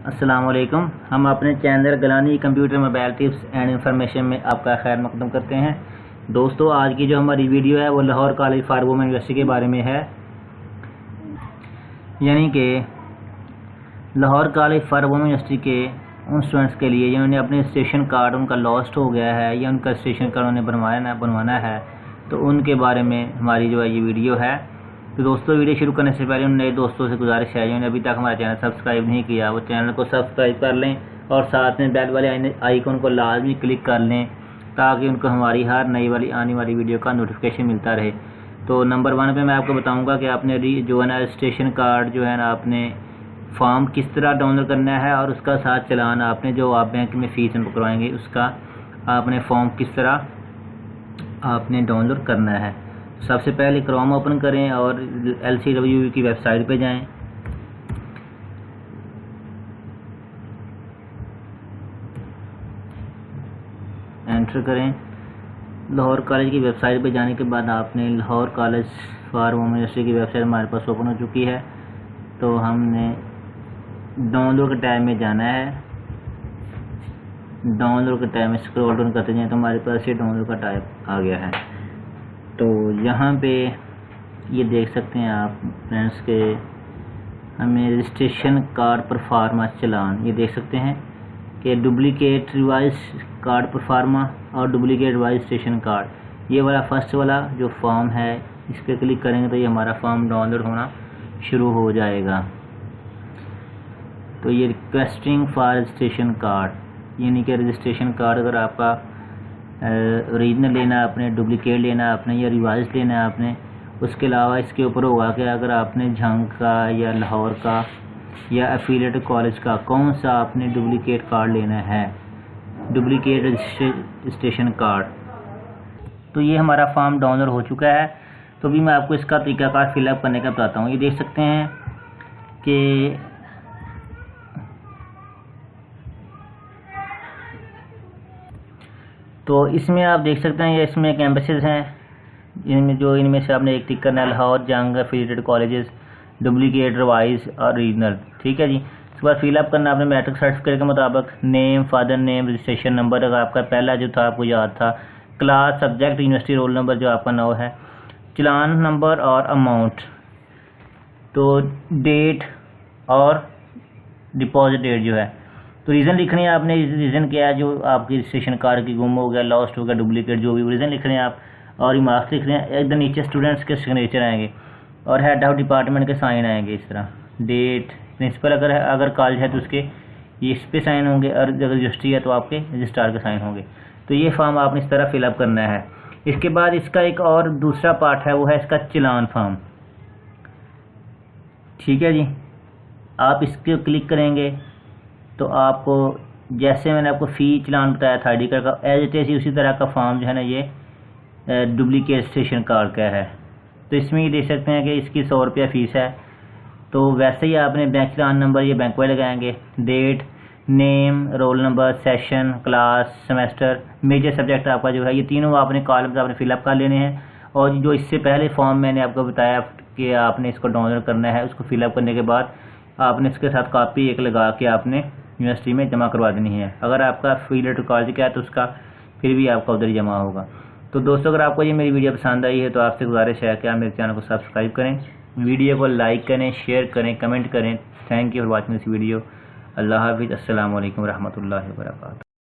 अस्सलाम वालेकुम। हम अपने channel Galani computer mobile tips and information में आपका खैर मकदम करते हैं। दोस्तों, आज की जो हमारी वीडियो है वो Lahore college for women university के बारे में है। यानी कि Lahore college for women university के उन स्टूडेंट्स के लिए जिन्होंने अपने स्टेशन कार्ड उनका लॉस्ट हो गया है या उनका स्टेशन कार्ड उन्हें बनवाना है, तो उनके बारे में हमारी जो है ये वीडियो है। तो दोस्तों, वीडियो शुरू करने से पहले उन नए दोस्तों से गुजारिश है जिन्होंने अभी तक हमारा चैनल सब्सक्राइब नहीं किया वो चैनल को सब्सक्राइब कर लें और साथ में बेल वाले आइकन को लाजमी क्लिक कर लें ताकि उनको हमारी हर नई वाली आने वाली वीडियो का नोटिफिकेशन मिलता रहे। तो नंबर 1 पे मैं आपको बताऊंगा कि आपने जो है ना स्टेशन कार्ड जो है ना आपने फॉर्म किस तरह डाउनलोड करना है और उसका साथ चलान आपने जो आप बैंक में फ़ीस करवाएंगे उसका आपने फॉर्म किस तरह आपने डाउनलोड करना है। सबसे पहले क्रोम ओपन करें और LCWU की वेबसाइट पे जाएं। एंटर करें। लाहौर कॉलेज की वेबसाइट पे जाने के बाद आपने Lahore college for women university की वेबसाइट हमारे पास ओपन हो चुकी है। तो हमने डाउनलोड के टैब में जाना है। डाउनलोड के टैब में स्क्रॉल डाउन करते जाएं तो हमारे पास ये डाउनलोड का टैब आ गया है। तो यहाँ पे ये देख सकते हैं आप फ्रेंड्स के हमें रजिस्ट्रेशन कार्ड परफार्मा चलान ये देख सकते हैं कि डुप्लीकेट रिवाइज कार्ड परफार्मा और डुप्लीकेट रिवाइज स्टेशन कार्ड, ये वाला फर्स्ट वाला जो फॉर्म है इस पर क्लिक करेंगे तो ये हमारा फॉर्म डाउनलोड होना शुरू हो जाएगा। तो ये रिक्वेस्टिंग फॉर रजिस्ट्रेशन कार्ड यानी कि रजिस्ट्रेशन कार्ड अगर आपका ओरिजिनल लेना है आपने, डुप्लीकेट लेना है आपने या रिवाइज लेना है आपने, उसके अलावा इसके ऊपर होगा कि अगर आपने झंग का या लाहौर का या एफिलिएटेड कॉलेज का कौन सा आपने डुप्लीकेट कार्ड लेना है, डुप्लीकेट रजिस्ट्रेशन कार्ड। तो ये हमारा फॉर्म डाउनलोड हो चुका है। तो भी मैं आपको इसका तरीकाकार फिलअप करने का बताता हूँ। ये देख सकते हैं कि तो इसमें आप देख सकते हैं ये इसमें कैंपसेस हैं इनमें से आपने एक टिक करना है, लाहौर, जंग, एफिलिएटेड कॉलेजेस, डुप्लीकेट, रिवाइज और रीजनल। ठीक है जी। इसके बाद फिलअप करना आपने मैट्रिक सर्टिफिकेट के मुताबिक name, father name, registration number अगर आपका पहला जो था आपको याद था, class, subject, university roll number जो आपका 9 है, चलान नंबर और अमाउंट, तो डेट और डिपॉजिट डेट जो है। तो रीज़न लिखने हैं आपने, रीज़न क्या है जो आपकी रजिस्ट्रेशन कार्ड की गुम हो गया, लॉस्ट हो गया, डुप्लीकेट जो भी रीज़न लिख रहे हैं आप, और मार्क्स लिख रहे हैं। एकदम नीचे स्टूडेंट्स के सिग्नेचर आएंगे और हेड ऑफ डिपार्टमेंट के साइन आएंगे इस तरह। डेट, प्रिंसिपल अगर कॉलेज है तो उसके इस पे साइन होंगे और अगर रजिस्ट्री है तो आपके रजिस्ट्रार के साइन होंगे। तो ये फॉर्म आपने इस तरह फिलअप करना है। इसके बाद इसका एक और दूसरा पार्ट है, वो है इसका चलान फॉर्म। ठीक है जी। आप इसके क्लिक करेंगे तो आपको जैसे मैंने आपको फ़ी चलान बताया था ID कार्ड का, एज इट इज़ उसी तरह का फॉर्म जो है ना ये डुप्लीकेट स्टेशन कार्ड का है। तो इसमें ये देख सकते हैं कि इसकी 100 रुपया फ़ीस है। तो वैसे ही आपने बैंक चलान नंबर ये बैंक वाले लगाएंगे, date, name, roll number, session, class, semester, major subject आपका जो है, ये तीनों आपने कॉलम्स आपने फिलअप कर लेने हैं। और जो इससे पहले फॉर्म मैंने आपको बताया कि आपने इसको डाउनलोड करना है, उसको फिलअप करने के बाद आपने इसके साथ कॉपी एक लगा के आपने यूनिवर्सिटी में जमा करवा देनी है। अगर आपका एफिलिएटेड कॉलेज का है तो उसका फिर भी आपका उधर ही जमा होगा। तो दोस्तों, अगर आपको ये मेरी वीडियो पसंद आई है तो आपसे गुजारिश है कि आप मेरे चैनल को सब्सक्राइब करें, वीडियो को लाइक करें, शेयर करें, कमेंट करें। Thank you for watching this video. अल्लाह हाफिज़। अस्सलाम वालेकुम रहमतुल्लाहि व बरकातहू।